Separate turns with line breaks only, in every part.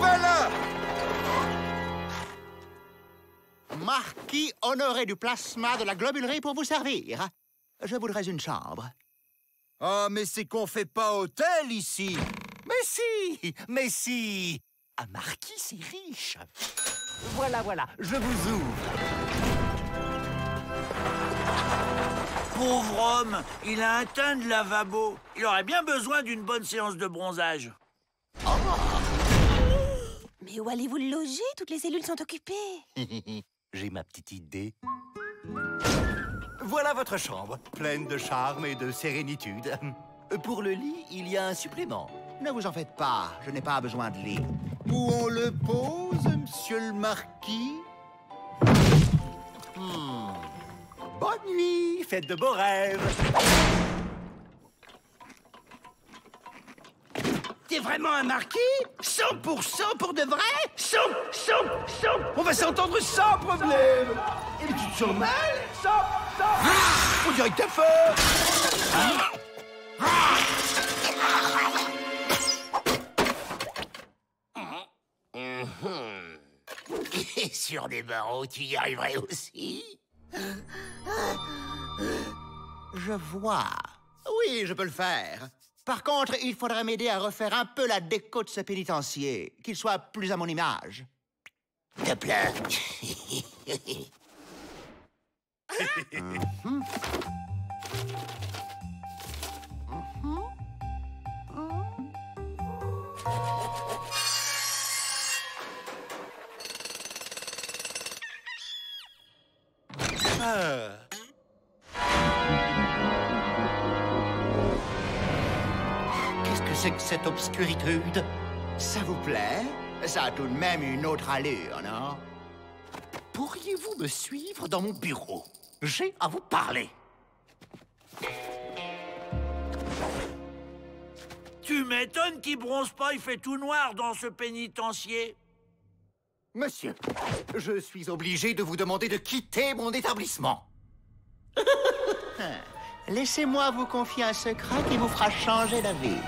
va-là!
Marquis Honoré du plasma de la globulerie pour vous servir. Je voudrais une chambre.
Ah, mais c'est qu'on fait pas hôtel ici.
Mais si! Un marquis, c'est riche. Voilà, je vous ouvre.
Pauvre homme, il a un teint de lavabo. Il aurait bien besoin d'une bonne séance de bronzage.
Mais où allez-vous le loger? Toutes les cellules sont occupées.
J'ai ma petite idée. Voilà votre chambre, pleine de charme et de sérénitude. Pour le lit, il y a un supplément. Ne vous en faites pas, je n'ai pas besoin de lit.
Où on le pose, monsieur le marquis?
Bonne nuit, faites de beaux rêves.
T'es vraiment un marquis? 100% pour de vrai? 100! On va s'entendre sans problème! Et tu te sens mal? 100! On dirait que t'as faim!
Et sur des barreaux, tu y arriverais aussi?
Je vois. Oui, je peux le faire. Par contre, il faudrait m'aider à refaire un peu la déco de ce pénitencier, qu'il soit plus à mon image.
T'as plein.
Qu'est-ce que c'est que cette obscuritude? Ça vous plaît? Ça a tout de même une autre allure, non? Pourriez-vous me suivre dans mon bureau? J'ai à vous parler.
Tu m'étonnes qu'il bronze pas, il fait tout noir dans ce pénitencier.
Monsieur, je suis obligé de vous demander de quitter mon établissement. Laissez-moi vous confier un secret qui vous fera changer d'avis.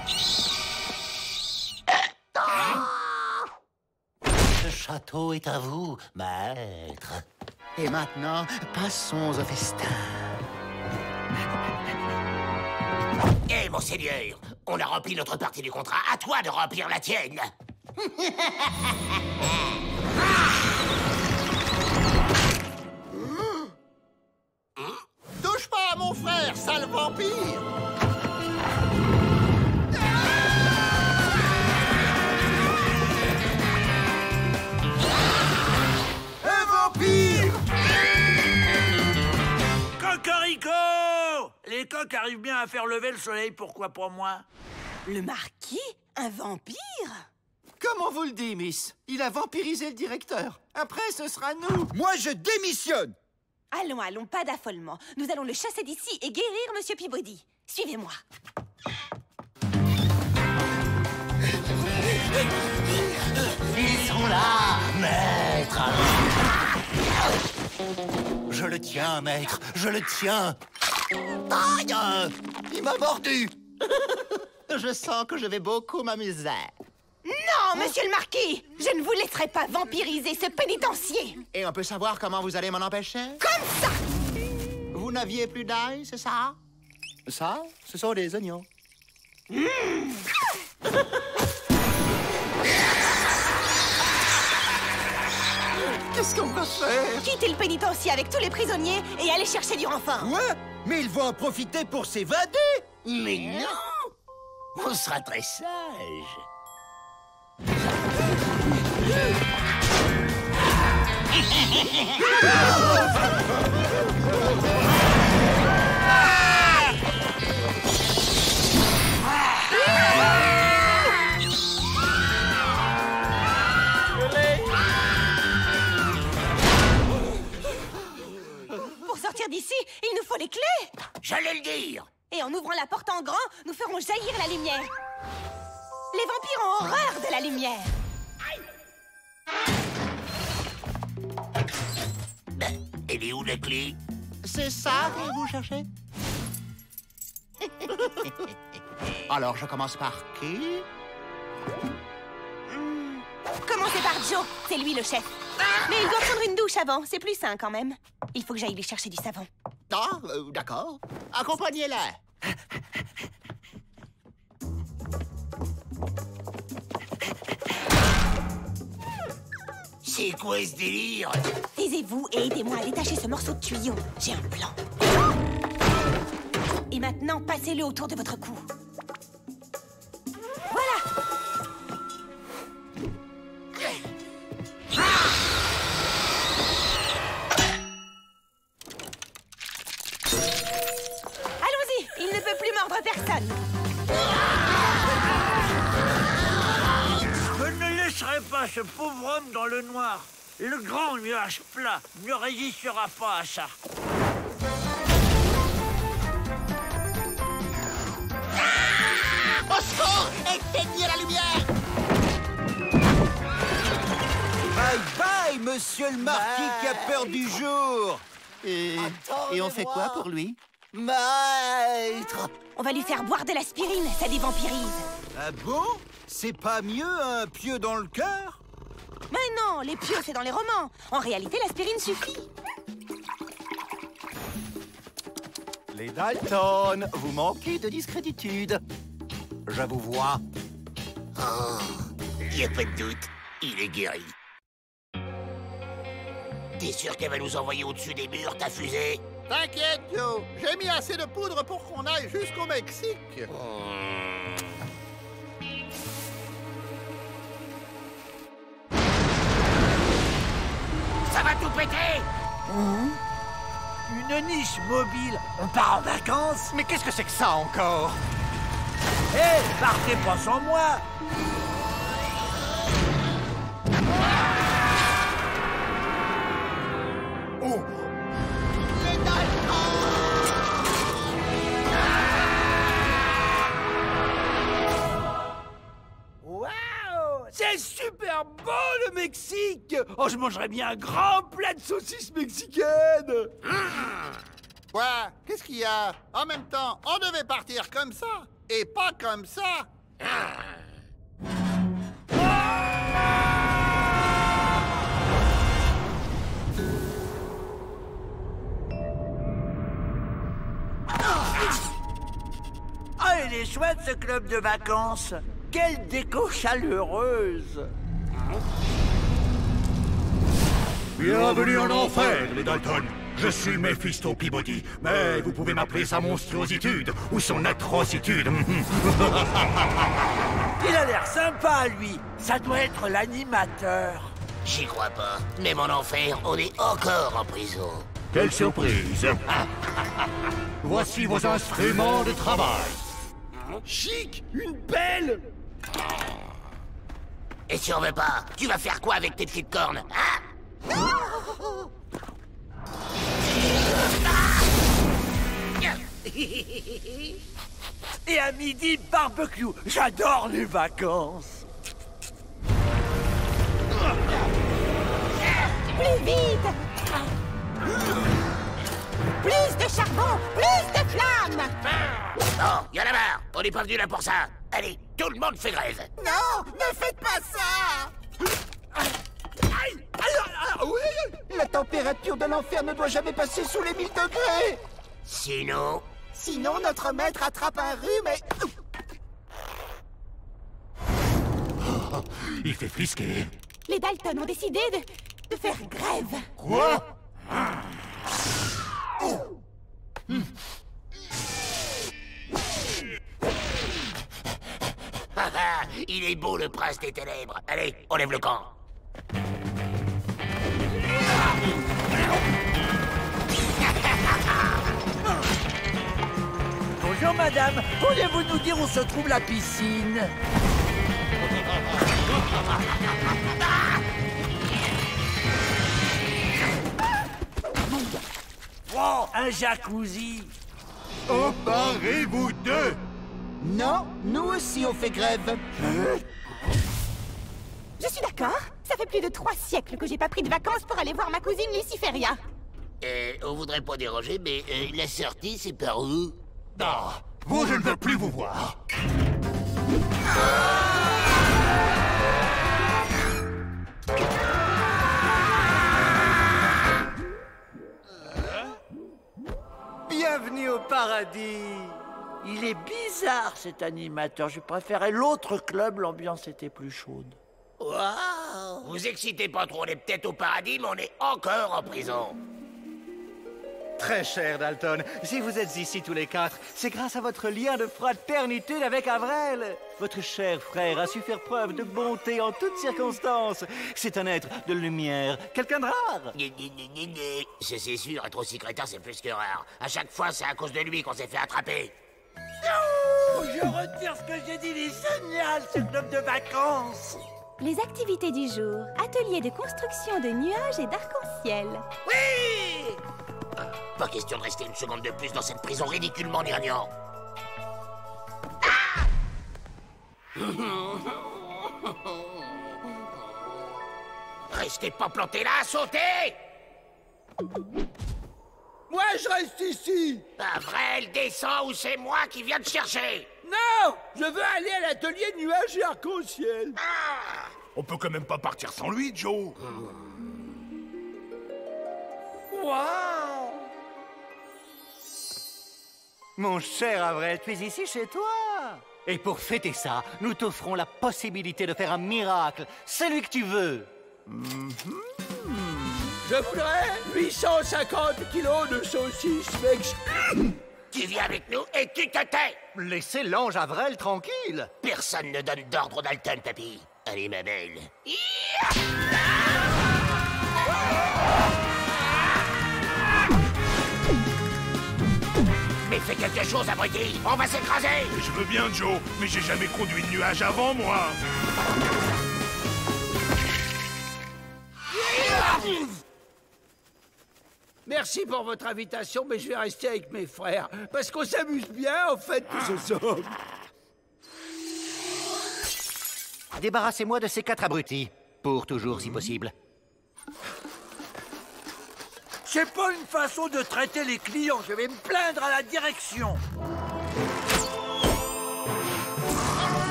Ce château est à vous, maître. Et maintenant, passons au festin.
Eh, mon seigneur, on a rempli notre partie du contrat. À toi de remplir la tienne.
Touche pas à mon frère, sale vampire!
Un vampire!
Cocorico! Les coqs arrivent bien à faire lever le soleil, pourquoi pas moi?
Le marquis? Un vampire?
Comme on vous le dit, Miss, il a vampirisé le directeur. Après, ce sera nous.
Moi, je démissionne!
Allons, pas d'affolement. Nous allons le chasser d'ici et guérir Monsieur Peabody. Suivez-moi.
Ils sont là, maître! Je le tiens, maître, je le tiens! Aïe! Il m'a mordu! Je sens que je vais beaucoup m'amuser.
Non, monsieur le marquis! Je ne vous laisserai pas vampiriser ce pénitencier!
Et on peut savoir comment vous allez m'en empêcher?
Comme ça!
Vous n'aviez plus d'ail, c'est ça? Ça, ce sont des oignons.
Qu'est-ce qu'on va faire?
Quittez le pénitencier avec tous les prisonniers et allez chercher du renfort!
Ouais, mais ils vont en profiter pour s'évader!
Mais non! On sera très sage.
Pour sortir d'ici, il nous faut les clés!
J'allais le dire.
Et en ouvrant la porte en grand, nous ferons jaillir la lumière. Les vampires ont horreur de la lumière.
Elle est où la clé?
C'est ça que vous cherchez? Alors, je commence par qui?
commencer par Joe. C'est lui le chef. Mais il doit prendre une douche avant. C'est plus sain quand même. Il faut que j'aille lui chercher du savon.
Ah, d'accord. Accompagnez-la.
C'est quoi ce délire?
Taisez-vous et aidez-moi à détacher ce morceau de tuyau. J'ai un plan. Et maintenant, passez-le autour de votre cou. Voilà. Allons-y, il ne peut plus mordre personne.
Je ne laisserai pas ce pauvre homme dans le noir. Le grand nuage plat ne résistera pas à ça.
Au secours! Éteignez la lumière!
Bye bye, monsieur le marquis qui a peur du jour.
Et on fait quoi pour lui? Maître!
On va lui faire boire de l'aspirine, ça dévampirise.
Ah bon? C'est pas mieux un pieu dans le cœur?
Mais non, les pieux, c'est dans les romans. En réalité, l'aspirine suffit.
Les Dalton, vous manquez de discréditude. Je vous vois.
Oh, y a pas de doute, il est guéri. T'es sûr qu'elle va nous envoyer au-dessus des murs, ta fusée?
T'inquiète, Joe. J'ai mis assez de poudre pour qu'on aille jusqu'au Mexique.
Ça va tout péter!
Une niche mobile. On part en vacances?
Mais qu'est-ce que c'est que ça encore?
Hé, partez pas sans moi.
Oh!
Waouh! C'est super bon le Mexique! Oh, je mangerais bien un grand plat de saucisses mexicaines!
Quoi? Qu'est-ce qu'il y a? En même temps, on devait partir comme ça, et pas comme ça.
Ah, il est chouette ce club de vacances. Quelle déco chaleureuse.
Bienvenue en enfer, les Dalton. Je suis Mephisto Peabody, mais vous pouvez m'appeler sa monstruositude ou son atrocitude.
Il a l'air sympa, lui. Ça doit être l'animateur.
J'y crois pas. Même en enfer, on est encore en prison.
Quelle surprise. Voici vos instruments de travail.
Chic! Une pelle!
Et si on veut pas, tu vas faire quoi avec tes petites cornes, hein?
Et à midi, barbecue. J'adore les vacances.
Plus vite! Plus de charbon! Plus de flammes!
Oh, y'en a marre. On n'est pas venu là pour ça. Allez, tout le monde fait grève.
Non, ne faites pas ça! La température de l'enfer ne doit jamais passer sous les 1000 degrés!
Sinon...
Sinon, notre maître attrape un rhume et...
Oh, il fait frisquer.
Les Dalton ont décidé de faire grève.
Quoi?
Il est beau le prince des ténèbres. Allez, on lève le camp.
Bonjour, madame. Pourriez-vous nous dire où se trouve la piscine? Oh, un jacuzzi.
Emparez-vous d'eux.
Non, nous aussi on fait grève.
Je suis d'accord. Ça fait plus de 3 siècles que j'ai pas pris de vacances pour aller voir ma cousine Luciferia.
On voudrait pas déranger, mais la sortie, c'est par où?
Ah, vous, je ne veux plus vous voir.
Bienvenue au paradis.
Il est bizarre, cet animateur. Je préférais l'autre club, l'ambiance était plus chaude.
Waouh! Vous excitez pas trop, on est peut-être au paradis, mais on est encore en prison.
Très cher Dalton, si vous êtes ici tous les quatre, c'est grâce à votre lien de fraternité avec Avrel. Votre cher frère a su faire preuve de bonté en toutes circonstances. C'est un être de lumière, quelqu'un de rare.
C'est sûr, être aussi crétin, c'est plus que rare. À chaque fois, c'est à cause de lui qu'on s'est fait attraper.
Oh, je retire ce que j'ai dit, il est génial, ce club de vacances.
Les activités du jour. Atelier de construction de nuages et d'arc-en-ciel.
Oui! Pas question de rester une seconde de plus dans cette prison ridiculement gnangnan. Restez pas plantés là, sautez!
Moi, je reste ici.
Avrel, descends ou c'est moi qui viens te chercher.
Non, je veux aller à l'atelier nuages et arc-en-ciel.
On peut quand même pas partir sans lui, Joe.
Waouh!
Mon cher Avrel, tu es ici chez toi. Et pour fêter ça, nous t'offrons la possibilité de faire un miracle, celui que tu veux.
Je voudrais 850 kilos de saucisses Mex.
Tu viens avec nous et tu te tais.
Laissez l'ange Avrel tranquille.
Personne ne donne d'ordre Dalton, papy. Allez, ma belle. Mais fais quelque chose, abruti. On va s'écraser.
Je veux bien, Joe, mais j'ai jamais conduit de nuage avant, moi.
Merci pour votre invitation, mais je vais rester avec mes frères. Parce qu'on s'amuse bien, en fait, tous ensemble.
Débarrassez-moi de ces 4 abrutis. Pour toujours, si possible.
C'est pas une façon de traiter les clients. Je vais me plaindre à la direction.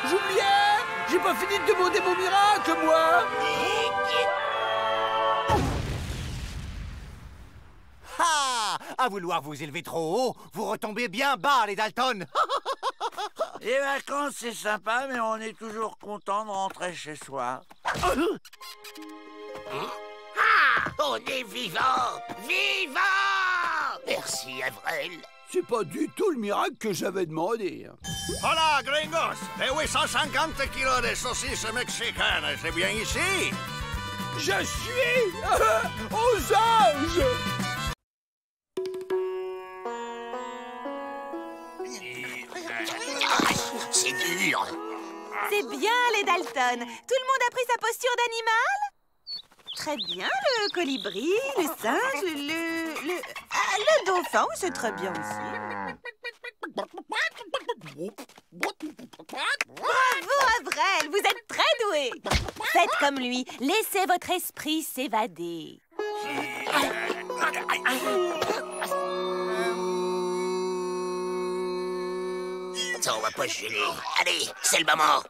J'oubliais! J'ai pas fini de demander mon miracle, moi!
Ah! À vouloir vous élever trop haut, vous retombez bien bas, les Dalton.
Les vacances, c'est sympa, mais on est toujours content de rentrer chez soi.
Ah! On est vivant! Vivant! Merci, Avrel.
C'est pas du tout le miracle que j'avais demandé.
Hola, gringos! Les 850 kilos de saucisses mexicaines, c'est bien ici?
Je suis aux anges!
C'est dur.
C'est bien, les Dalton. Tout le monde a pris sa posture d'animal? Très bien, le colibri, le singe, le dauphin, c'est très bien aussi. Bravo, Avrel, vous êtes très doué. Faites comme lui, laissez votre esprit s'évader.
Ça, on va pas se gêner. Allez, c'est le moment.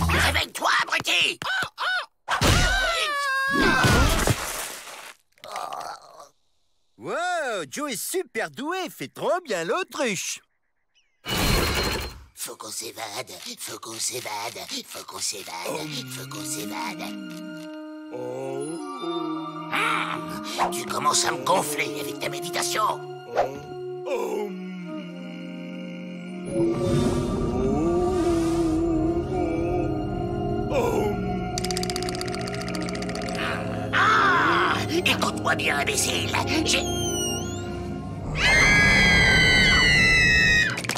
Réveille-toi, abruti!
Wow, Joe est super doué, fait trop bien l'autruche.
Faut qu'on s'évade, faut qu'on s'évade, faut qu'on s'évade, faut qu'on s'évade. Tu commences à me gonfler avec ta méditation. Écoute-moi bien, imbécile.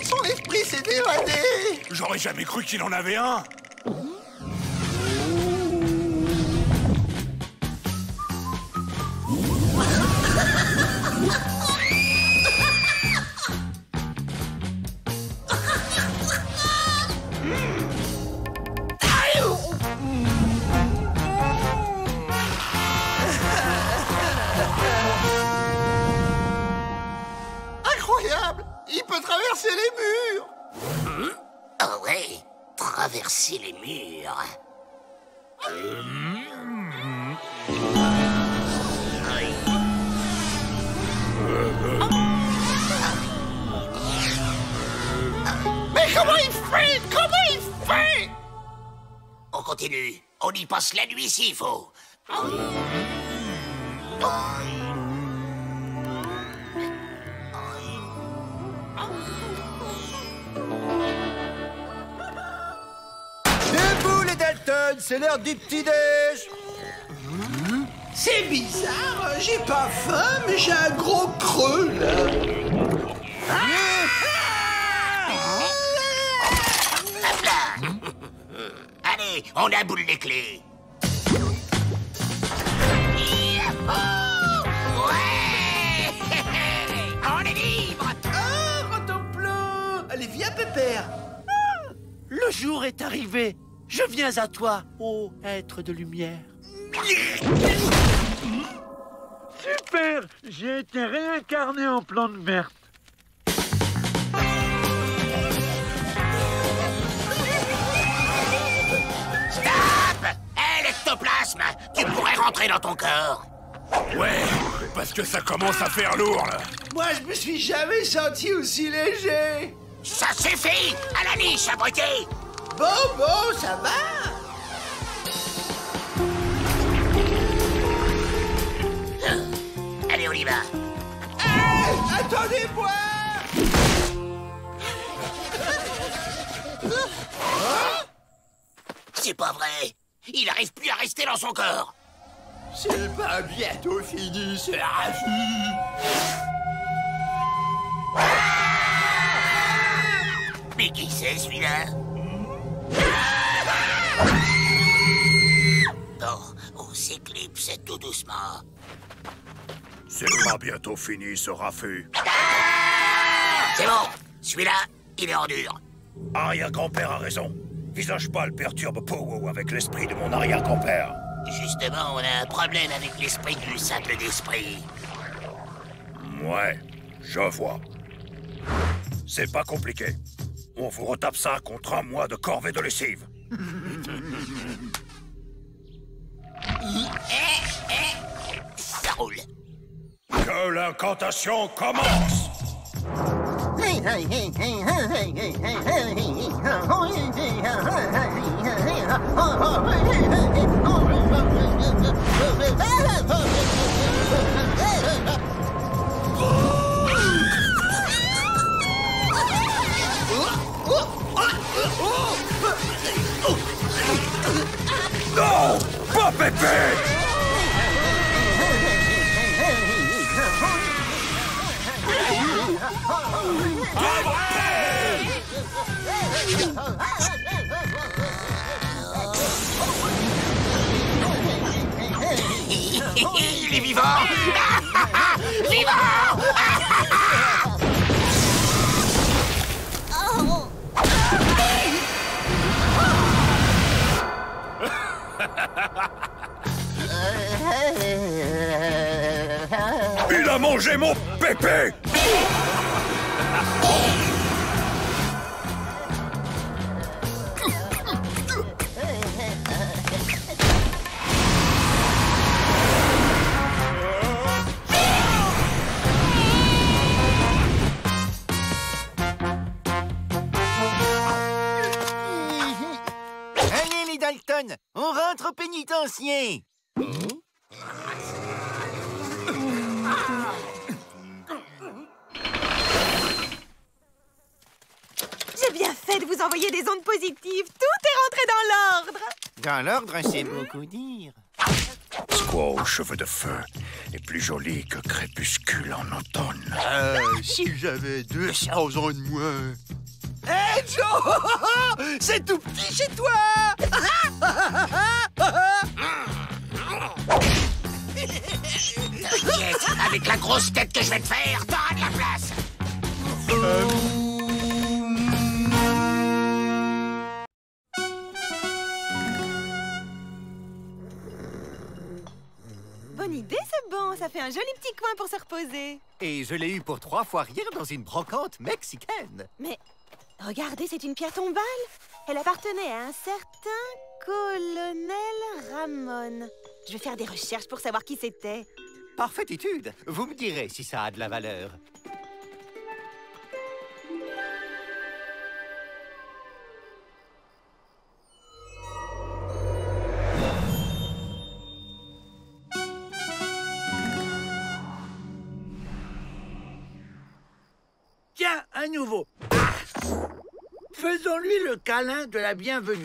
Son esprit s'est évadé!
J'aurais jamais cru qu'il en avait un.
Incroyable! Il peut traverser les murs!
Ah ouais, traverser les murs. Mais comment il fait? Comment il fait? On continue. On y passe la nuit s'il faut.
Debout les Dalton, c'est l'heure du petit-déj.
C'est bizarre, j'ai pas faim, mais j'ai un gros creux, là.
Hop là. Allez, on aboule les clés. Ouais. On est libre.
Ah, Rotomplan! Allez, viens, Pépère.
Le jour est arrivé. Je viens à toi, ô être de lumière. Super! J'ai été réincarné en plante verte.
Stop! Hé, l'ectoplasme! Tu pourrais rentrer dans ton corps.
Ouais, parce que ça commence à faire lourd, là.
Moi, je me suis jamais senti aussi léger.
Ça suffit! À la niche, abruti!
Bon, ça va.
Allez, on y va.
Hey, attendez-moi.
C'est pas vrai. Il arrive plus à rester dans son corps.
C'est pas bientôt fini, c'est ravi.
Mais qui c'est, celui-là? Bon, on s'éclipse tout doucement.
C'est pas bientôt fini, ce raffut.
C'est bon. Celui-là, il est en dur.
Arrière-grand-père a raison. Visage pâle perturbe Pow avec l'esprit de mon arrière-grand-père.
Justement, on a un problème avec l'esprit du simple d'esprit.
Ouais, je vois. C'est pas compliqué. On vous retape ça contre un mois de corvée de lessive.
Ça roule.
Que l'incantation commence! Non! Pas Pépé!
Il est vivant. Vivant.
Il a mangé mon Pépé!
Allez les Dalton, on rentre au pénitencier.
J'ai bien fait de vous envoyer des ondes positives. Tout est rentré dans l'ordre.
Dans l'ordre, c'est beaucoup dire.
Squaw aux cheveux de feu est plus joli que crépuscule en automne.
Si j'avais 200 ans de moins.
Hé, Joe! C'est tout petit chez toi.
T'inquiète, avec la grosse tête que je vais te faire, t'auras de la place.
Bonne idée, ce banc. Ça fait un joli petit coin pour se reposer.
Et je l'ai eu pour 3 fois rien dans une brocante mexicaine.
Mais regardez, c'est une pierre tombale. Elle appartenait à un certain Colonel Ramon. Je vais faire des recherches pour savoir qui c'était.
Parfaite étude. Vous me direz si ça a de la valeur.
Tiens, un nouveau. Faisons-lui le câlin de la bienvenue.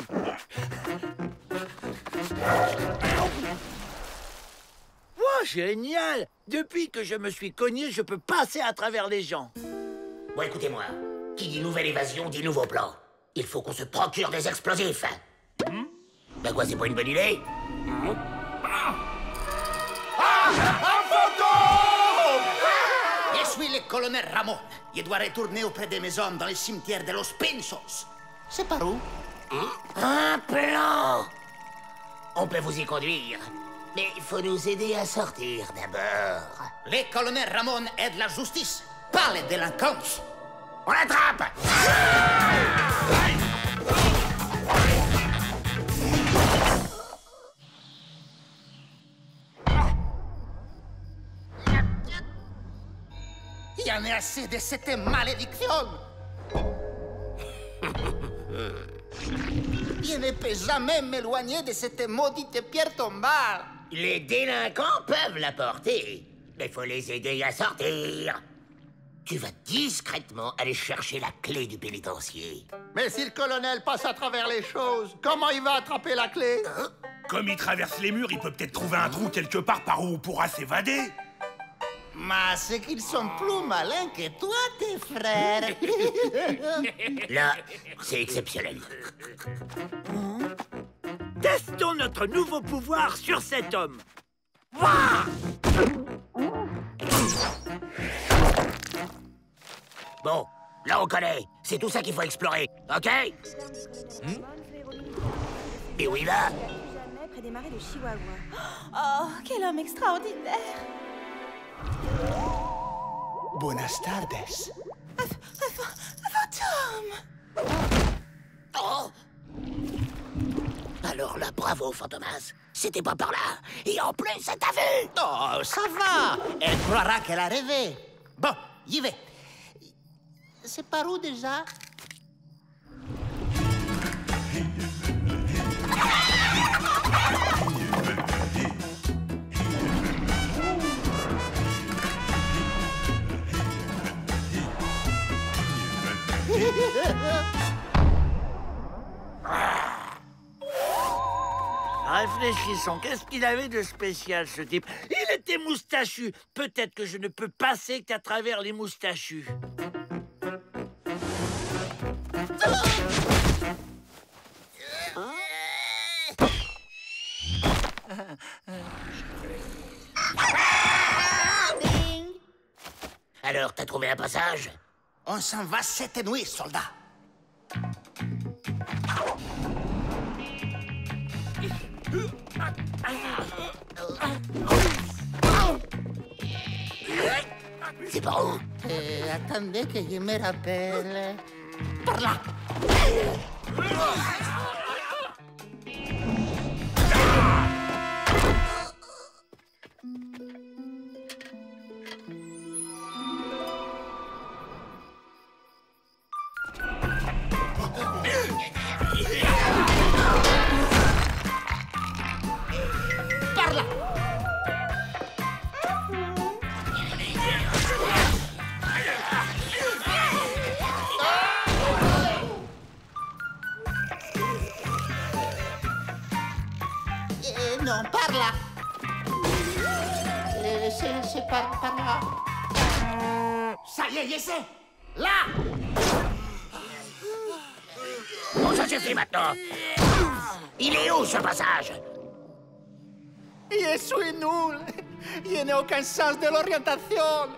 Oh, génial! Depuis que je me suis cogné, je peux passer à travers les gens.
Bon, écoutez-moi. Qui dit nouvelle évasion dit nouveau plan. Il faut qu'on se procure des explosifs. Ben quoi, c'est pas une bonne idée?
Je suis le colonel Ramon. Je dois retourner auprès de mes hommes dans le cimetière de Los Pinchos. C'est par où?
Un plan! On peut vous y conduire, mais il faut nous aider à sortir d'abord.
Le colonel Ramon aide la justice, pas les délinquants.
On l'attrape!
Il y en a assez de cette malédiction. Je ne peux jamais m'éloigner de cette maudite pierre tombale.
Les délinquants peuvent la porter, mais faut les aider à sortir. Tu vas discrètement aller chercher la clé du pénitencier.
Mais si le colonel passe à travers les choses, comment il va attraper la clé?
Comme il traverse les murs, il peut peut-être trouver un trou quelque part par où on pourra s'évader.
Mais c'est qu'ils sont plus malins que toi, tes frères.
Là, c'est exceptionnel.
Testons notre nouveau pouvoir sur cet homme. Wouah!
Bon, là on connaît. C'est tout ça qu'il faut explorer, ok? Et où il va?
Jamais près des marais de Chihuahua. Oh, quel homme extraordinaire!
Buenas tardes.
Fantôme!
Oh! Alors là, bravo, Fantomas. C'était pas par là. Et en plus, ça t'a vu!
Oh, ça va. Elle croira qu'elle a rêvé. Bon, j'y vais. C'est par où déjà?
Réfléchissons, qu'est-ce qu'il avait de spécial, ce type? Il était moustachu. Peut-être que je ne peux passer qu'à travers les moustachus.
Alors, t'as trouvé un passage?
On s'en va cette nuit, soldat.
C'est par où?
Attendez que je me rappelle. Par là. Par là. Non, par là. C'est par là. Ça y est, j'essaie. Là.
Bon, ça suffit maintenant. Il est où, ce passage?
Je suis nul. Je n'ai aucun sens de l'orientation.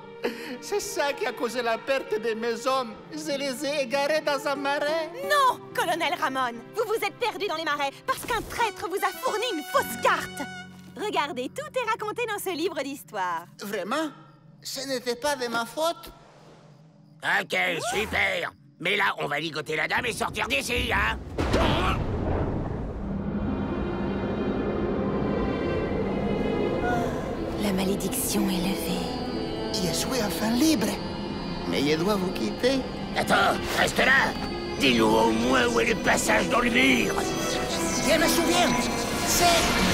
C'est ça qui a causé la perte de mes hommes. Je les ai égarés dans un marais.
Non, colonel Ramon, vous vous êtes perdu dans les marais parce qu'un traître vous a fourni une fausse carte. Regardez, tout est raconté dans ce livre d'histoire.
Vraiment? Ce n'était pas de ma faute?
Ok, super. Mais là, on va ligoter la dame et sortir d'ici, hein?
malédiction est levée.
Je suis enfin libre. Mais je dois vous quitter.
Attends, reste là. Dis-nous au moins où est le passage dans le mur.
Je me souviens. C'est...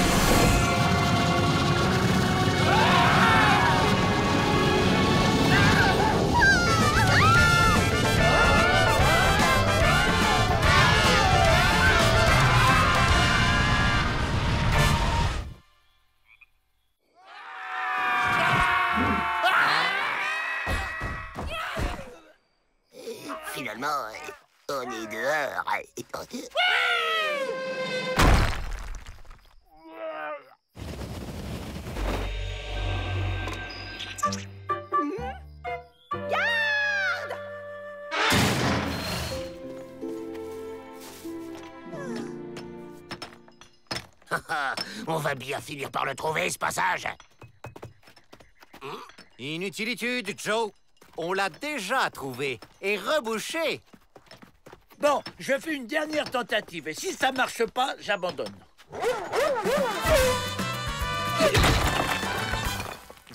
Finalement, on est dehors. On va bien finir par le trouver, ce passage.
Inutilitude, Joe. On l'a déjà trouvé et rebouché.
Bon, je fais une dernière tentative, et si ça marche pas, j'abandonne.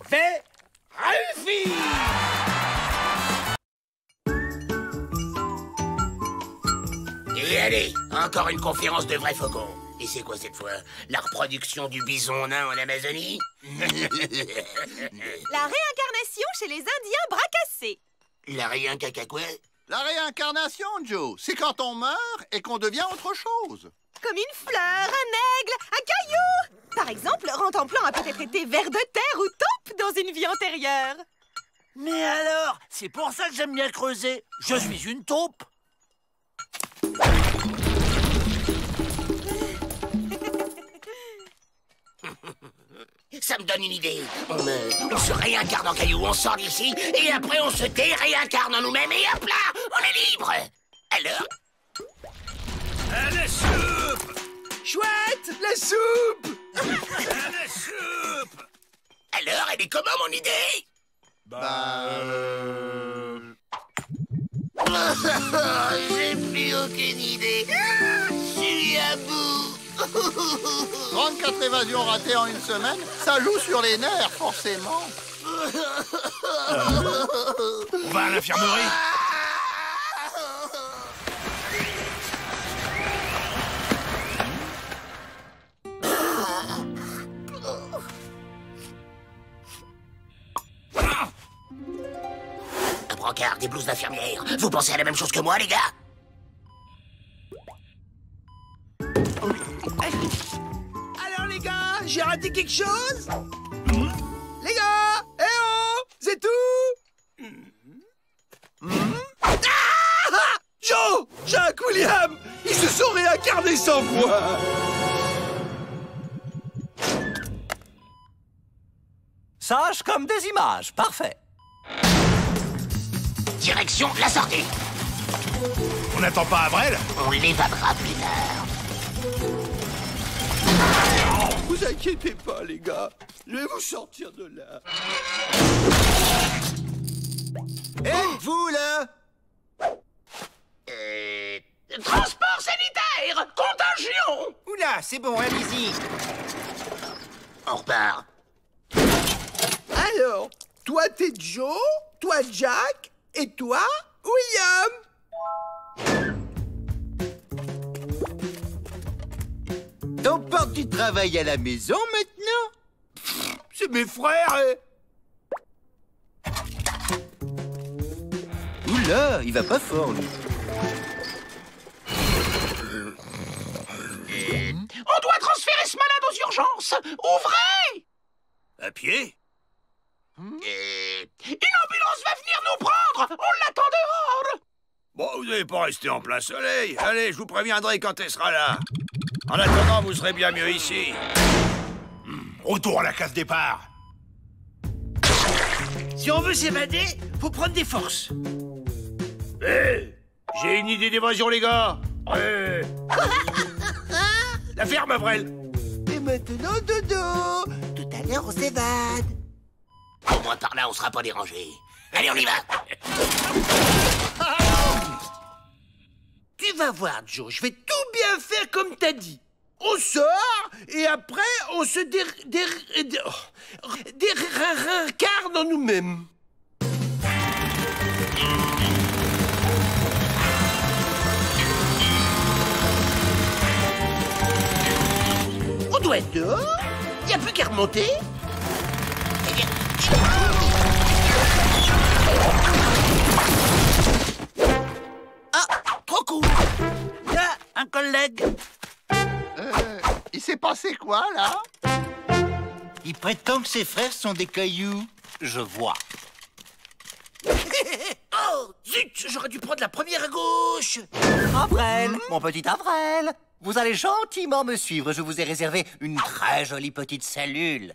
Fait réussi!
Et allez, encore une conférence de vrais faucons. Et c'est quoi cette fois? La reproduction du bison nain en Amazonie?
La réincarnation chez les Indiens bras cassés.
La réincaca quoi?
La réincarnation, Joe, c'est quand on meurt et qu'on devient autre chose.
Comme une fleur, un aigle, un caillou. Par exemple, Rantanplan a peut-être été ver de terre ou taupe dans une vie antérieure.
Mais alors, c'est pour ça que j'aime bien creuser. Je suis une taupe.
Ça me donne une idée. On se réincarne en caillou, on sort d'ici, et après on se déréincarne en nous-mêmes, et hop là, on est libre. Alors?
La soupe!
Chouette, la soupe!
La soupe!
Alors, elle est comment, mon idée? J'ai plus aucune idée. Je suis à bout.
34 évasions ratées en une semaine, ça joue sur les nerfs, forcément.
On va à l'infirmerie.
Un brancard, des blouses d'infirmière. Vous pensez à la même chose que moi, les gars?
Alors les gars, j'ai raté quelque chose? Les gars, eh oh, c'est tout? Ah! Joe, Jack, William, ils se sont réincarnés 100 fois.
Sage comme des images, parfait.
Direction la sortie.
On n'attend pas Avrel?
On l'évadera plus tard.
Vous inquiétez pas, les gars. Je vais vous sortir de là.
Vous, là?
Transport sanitaire! Contagion!
Oula, c'est bon, allez-y.
On repart.
Alors, toi t'es Joe, toi Jack, et toi William.
On porte du travail à la maison maintenant?
C'est mes frères.
Oula, il va pas fort, lui.
On doit transférer ce malade aux urgences! Ouvrez!
À pied?
Une ambulance va venir nous prendre! On l'attend dehors!
Bon, vous n'allez pas rester en plein soleil. Allez, je vous préviendrai quand elle sera là. En attendant, vous serez bien mieux ici. Retour à la case départ.
Si on veut s'évader, faut prendre des forces.
Hé, j'ai une idée d'évasion, les gars. Ouais. La ferme, Avrel.
Et maintenant, dodo. Tout à l'heure, on s'évade.
Au moins par là, on sera pas dérangé. Allez, on y va!
Tu vas voir, Joe, je vais tout bien faire comme t'as dit. on sort et après on se dérincarne en nous-mêmes. On doit être dehors. Il n'y a plus qu'à remonter.
Ah, trop cool. Là, un collègue.
Il s'est passé quoi, là?
Il prétend que ses frères sont des cailloux. Je vois.
Oh, zut, j'aurais dû prendre la première à gauche.
Avrel, mon petit Avrel, vous allez gentiment me suivre. Je vous ai réservé une très jolie petite cellule.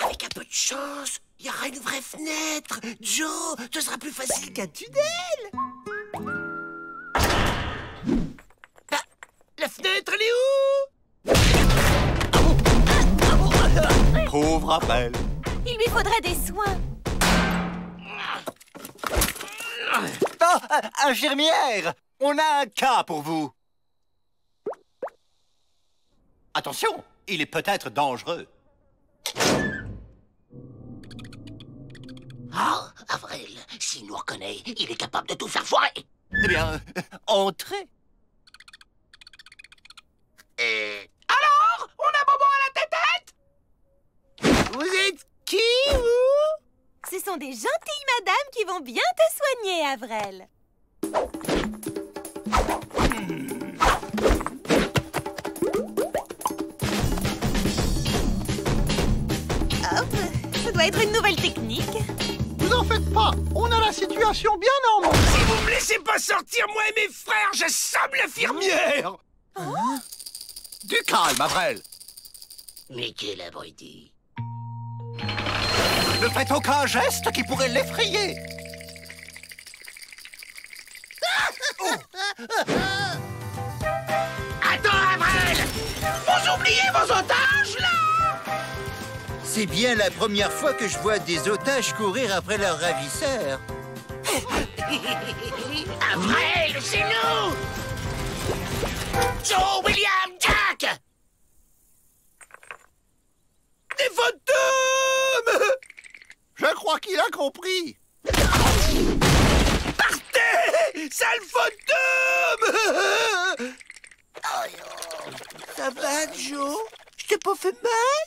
Avec un peu de chance, il y aura une vraie fenêtre. Joe, ce sera plus facile qu'un tunnel. Bah, la fenêtre, elle est où?
Pauvre Avrel.
Il lui faudrait des soins.
Oh, infirmière, on a un cas pour vous. Attention, il est peut-être dangereux.
Oh, Avrel, s'il nous reconnaît, il est capable de tout faire foirer.
Eh bien, entrez.
Alors, on a Bobo à la tête-tête? Vous êtes qui, vous?
Ce sont des gentilles madames qui vont bien te soigner, Avrel. Hop, ça doit être une nouvelle technique.
Vous en faites pas, on a la situation bien en main.
Si vous me laissez pas sortir, moi et mes frères, j'assomme l'infirmière.
Du calme, Avrel.
Mais quel abruti.
Ne faites aucun geste qui pourrait l'effrayer.
Attends, Avrel!
Vous oubliez vos otages, là?
C'est bien la première fois que je vois des otages courir après leurs ravisseurs.
Avrel, c'est nous! Joe, William, Jack!
Des fantômes!
Je crois qu'il a compris.
Partez! Sale fantôme! Ça va, Joe? Je t'ai pas fait mal?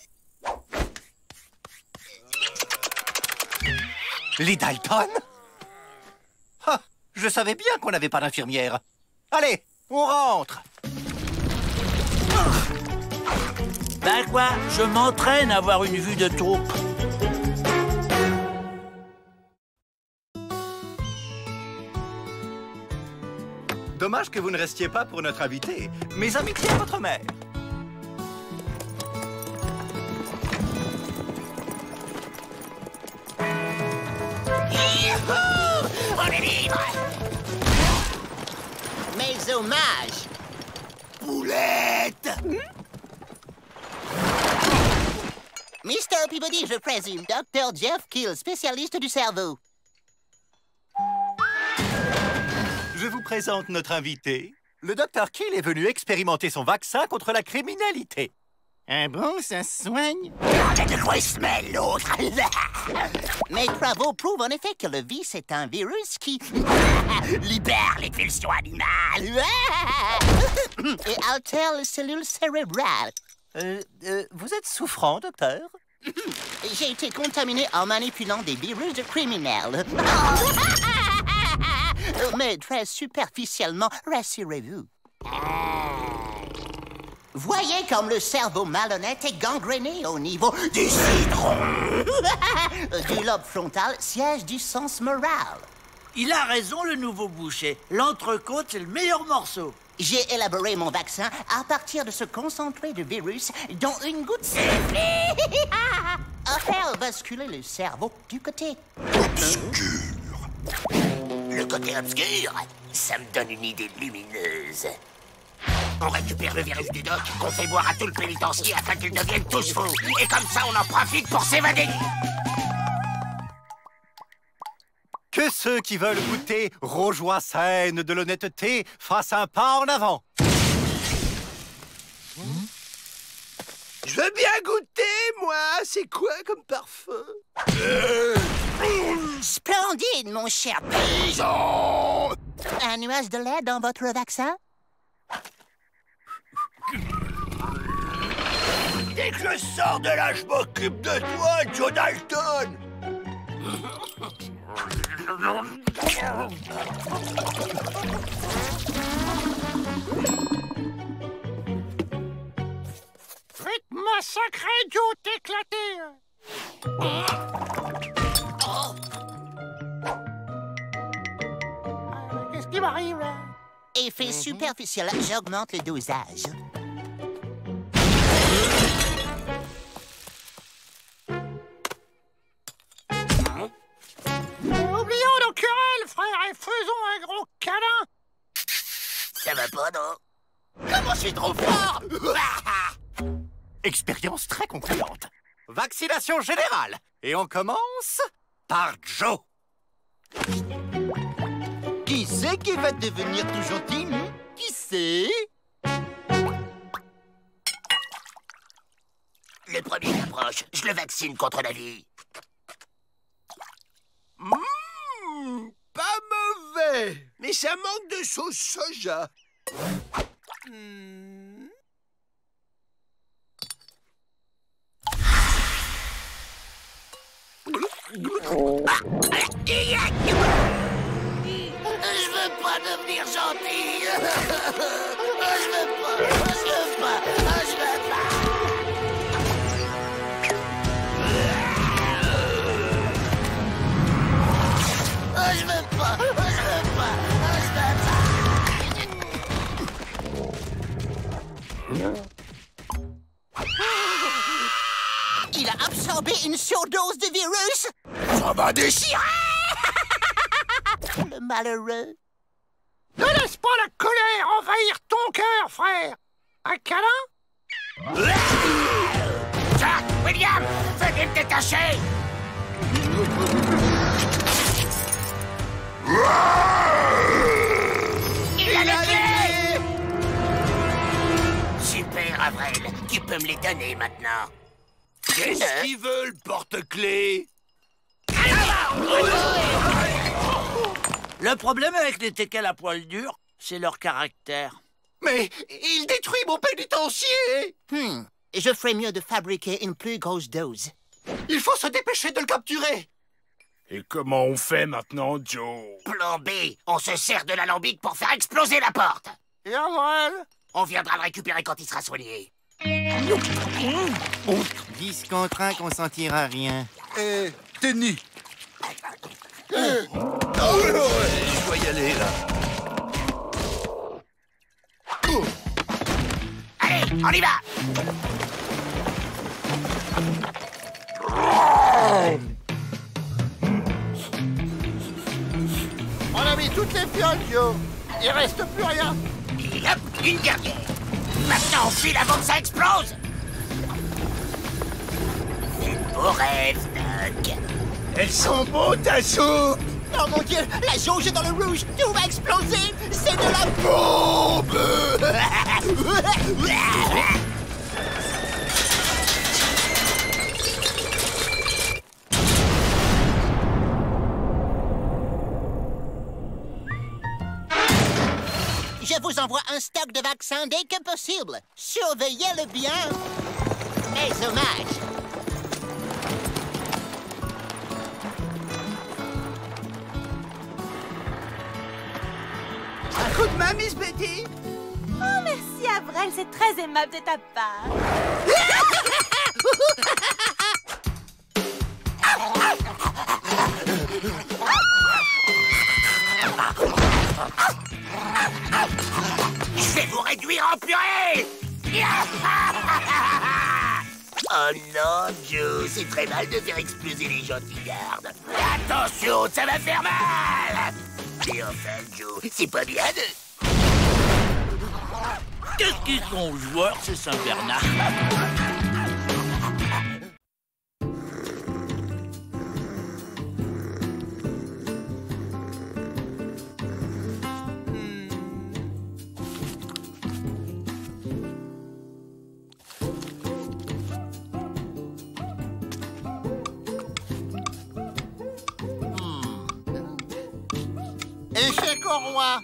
Les Dalton? Ah, je savais bien qu'on n'avait pas d'infirmière. Allez, on rentre.
Ben quoi, je m'entraîne à avoir une vue de troupe.
Dommage que vous ne restiez pas pour notre invité. Mes amitiés à votre mère.
Youhou! On est libre! Mes hommages!
Poulette!
Mr. Peabody, je présume. Dr. Jeff Kill, spécialiste du cerveau.
Je vous présente notre invité. Le Dr. Kill est venu expérimenter son vaccin contre la criminalité.
Ah bon, ça se soigne?
Regardez de quoi il se mêle, l'autre! Mes travaux prouvent en effet que le vice est un virus qui libère les pulsions animales et altère les cellules cérébrales.
Vous êtes souffrant, docteur?
J'ai été contaminé en manipulant des virus de criminels. Mais très superficiellement, rassurez-vous. Voyez comme le cerveau malhonnête est gangréné au niveau du citron. Du lobe frontal, siège du sens moral.
Il a raison, le nouveau boucher. L'entrecôte, c'est le meilleur morceau.
J'ai élaboré mon vaccin à partir de ce concentré de virus dont une goutte sifflée a fait basculer le cerveau du côté obscur. Le côté obscur, ça me donne une idée lumineuse. On récupère le virus du doc qu'on fait boire à tout le pénitencier afin qu'ils deviennent tous fous. Et comme ça, on en profite pour s'évader.
Que ceux qui veulent goûter rojoie saine de l'honnêteté fassent un pas en avant.
Je veux bien goûter, moi. C'est quoi comme parfum?
Splendide, mon cher pigeon! Un nuage de lait dans votre vaccin?
Dès que je sors de là, je m'occupe de toi, Joe Dalton.
Faites-moi sacré Joe t'éclater. Qu'est-ce qui m'arrive là?
Effet superficiel, j'augmente le dosage.
Oublions nos querelles, frère, et faisons un gros câlin.
Ça va pas, non? Comment je suis trop fort? Expérience très concluante. Vaccination générale. Et on commence par Joe.
Qui c'est qui va devenir tout gentil? Qui c'est?
Le premier qui approche, je le vaccine contre la vie.
Pas mauvais. Mais ça manque de sauce soja.
Je veux pas devenir gentil. Je veux pas.
Il a absorbé une surdose de virus.
Ça va déchirer.
Le malheureux.
Ne laisse pas la colère envahir ton cœur, frère. Un câlin?
Jack, William, venez me détacher. Il a les clés. Super, Avril. Tu peux me les donner maintenant.
Qu'est-ce qu'il veut, le porte-clés?
Le problème avec les teckels à poil dur, c'est leur caractère.
Mais il détruit mon pénitencier.
Je ferais mieux de fabriquer une plus grosse dose.
Il faut se dépêcher de le capturer.
Et comment on fait maintenant, Joe?
Plan B, on se sert de l'alambic pour faire exploser la porte.
Et Avril?
On viendra le récupérer quand il sera soigné.
10 contre 1 qu'on sentira rien.
Tenez.
Je dois y aller, là.
Allez, on y va.
On a mis toutes les fioles, Joe. Il reste plus rien.
Et hop, une dernière. Maintenant, on file avant que ça explose. Au rêve, Doc.
Elles sont beaux, ta soupe.
Oh mon Dieu, la jauge est dans le rouge. Tout va exploser. C'est de la
bombe.
Je vous envoie un stock de vaccins dès que possible. Surveillez-le bien. Mes hommages.
Un coup de main, Miss Betty?
Oh, merci, Avril, c'est très aimable de ta part.
Je vais vous réduire en purée. Oh non, Joe, c'est très mal de faire exploser les gens qui gardent. Attention, ça va faire mal. Et enfin, Joe, c'est pas bien de...
Qu'est-ce qu'ils sont joueurs, c'est Saint-Bernard.
Échec au roi.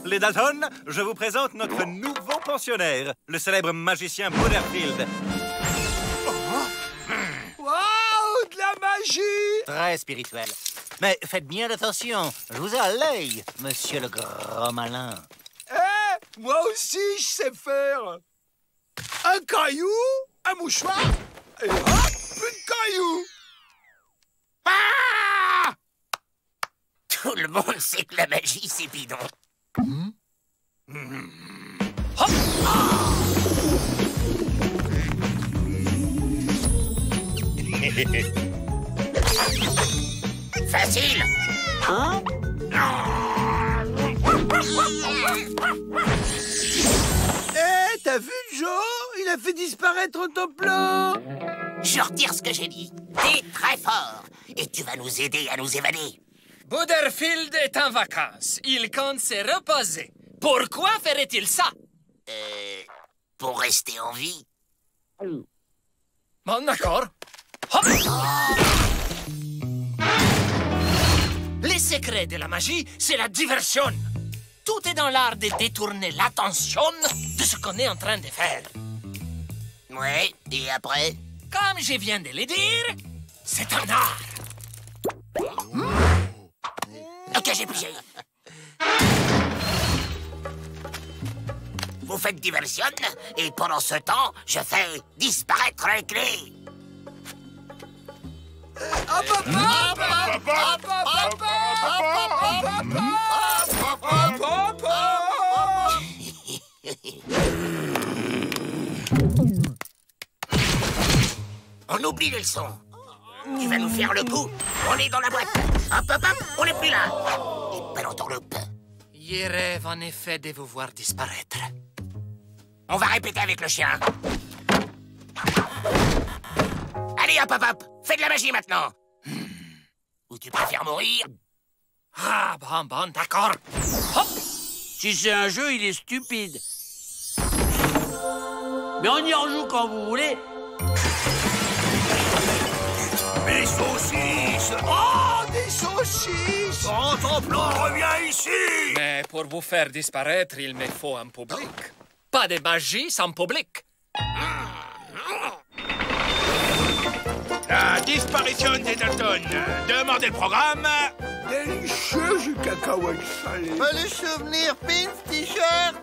Les Dalton, je vous présente notre nouveau pensionnaire, le célèbre magicien Butterfield.
Waouh, de la magie!
Très spirituel. Mais faites bien attention, je vous ai à l'œil, monsieur le grand malin.
Moi aussi, je sais faire. Un caillou, un mouchoir, et hop, plus de cailloux.
Ah! Tout le monde sait que la magie, c'est bidon.
Hop!
Facile.
Hein? T'as vu, Joe? Il a fait disparaître ton plan.
Je retire ce que j'ai dit. T'es très fort. Et tu vas nous aider à nous évader.
Butterfield est en vacances. Il compte se reposer. Pourquoi ferait-il ça?
Pour rester en vie.
Bon, d'accord. Hop! Les secrets de la magie, c'est la diversion. Tout est dans l'art de détourner l'attention de ce qu'on est en train de faire.
Ouais, et après?
Comme je viens de le dire, c'est un art.
Ok, j'ai pigé. Vous faites diversion, et pendant ce temps, je fais disparaître les clés. On oublie les leçons. Tu vas nous faire le coup. On est dans la boîte. Hop, hop, hop, on n'est plus là. Et pas l'entourloupe.
Je rêve en effet de vous voir disparaître.
On va répéter avec le chien. Allez, hop, hop, hop. Fais de la magie maintenant. Ou tu préfères mourir?
Ah, bon, d'accord. Hop!
Si c'est un jeu, il est stupide. Mais on y rejoue quand vous voulez.
Mes saucisses!
Oh, des saucisses!
Quand ton plan revient ici!
Mais pour vous faire disparaître, il me faut un public. Pas de magie sans public.
La disparition des Dalton. Demandez le programme.
Délicieux, du cacahuète salé.
Les souvenirs, pins, t-shirt.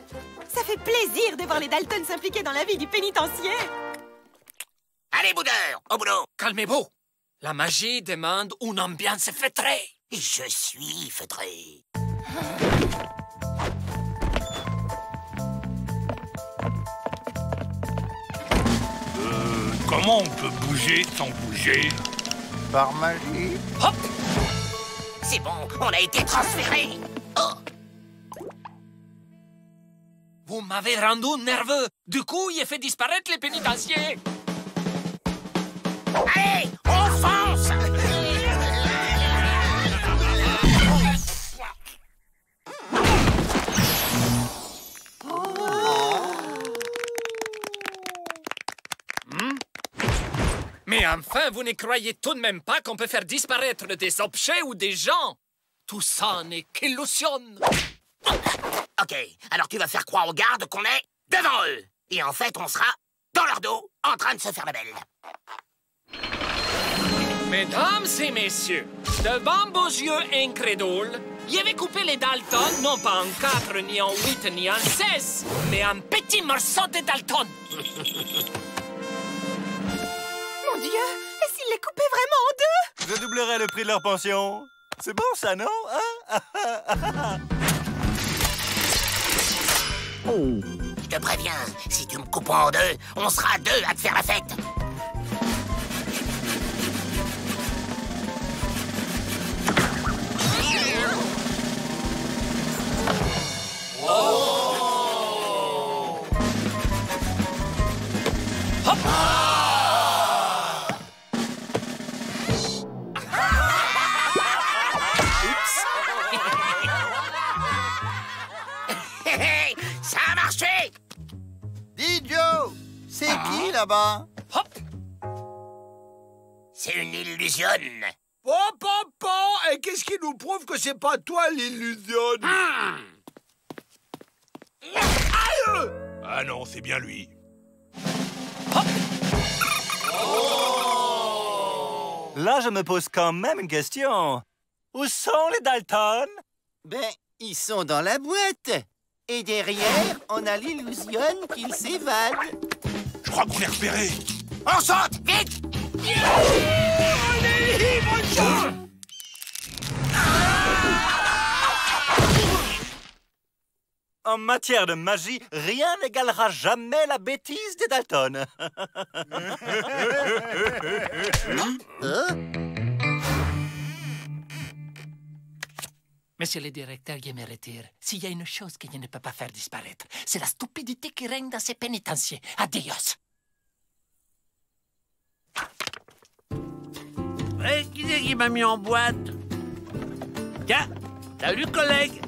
Ça fait plaisir de voir les Dalton s'impliquer dans la vie du pénitencier.
Allez, boudeur, au boulot.
Calmez-vous. La magie demande une ambiance feutrée.
Je suis feutré.
Comment on peut bouger sans bouger?
Par magie.
Hop!
C'est bon, on a été transféré. Oh!
Vous m'avez rendu nerveux. Du coup, il a fait disparaître les pénitenciers.
Allez, on fonce!
Mais enfin, vous ne croyez tout de même pas qu'on peut faire disparaître des objets ou des gens? Tout ça n'est qu'illusion.
Ok, alors tu vas faire croire aux gardes qu'on est devant eux. Et en fait, on sera dans leur dos, en train de se faire la belle.
Mesdames et messieurs, devant vos yeux incrédules, il avait coupé les Dalton non pas en 4, ni en 8, ni en 16, mais en petits morceaux de Dalton.
Mon Dieu, et s'il les coupait vraiment en deux?
Je doublerai le prix de leur pension. C'est bon, ça, non? Hein?
Je te préviens, si tu me coupes en deux, on sera deux à te faire la fête.
Dis qui, là-bas?
C'est une illusion.
Oh, papa! Et qu'est-ce qui nous prouve que c'est pas toi l'illusion? Aïe!
Ah non, c'est bien lui.
Là, je me pose quand même une question. Où sont les Dalton?
Ben, ils sont dans la boîte. Et derrière, on a l'illusion qu'ils s'évadent.
Je crois qu'on est repéré.
On saute, vite!
On est libre,
En matière de magie, rien n'égalera jamais la bêtise des Dalton.
Monsieur le directeur, je me retire. S'il y a une chose que je ne peux pas faire disparaître, c'est la stupidité qui règne dans ces pénitenciers. Adios.
Qui c'est qui m'a mis en boîte? Tiens, salut collègue.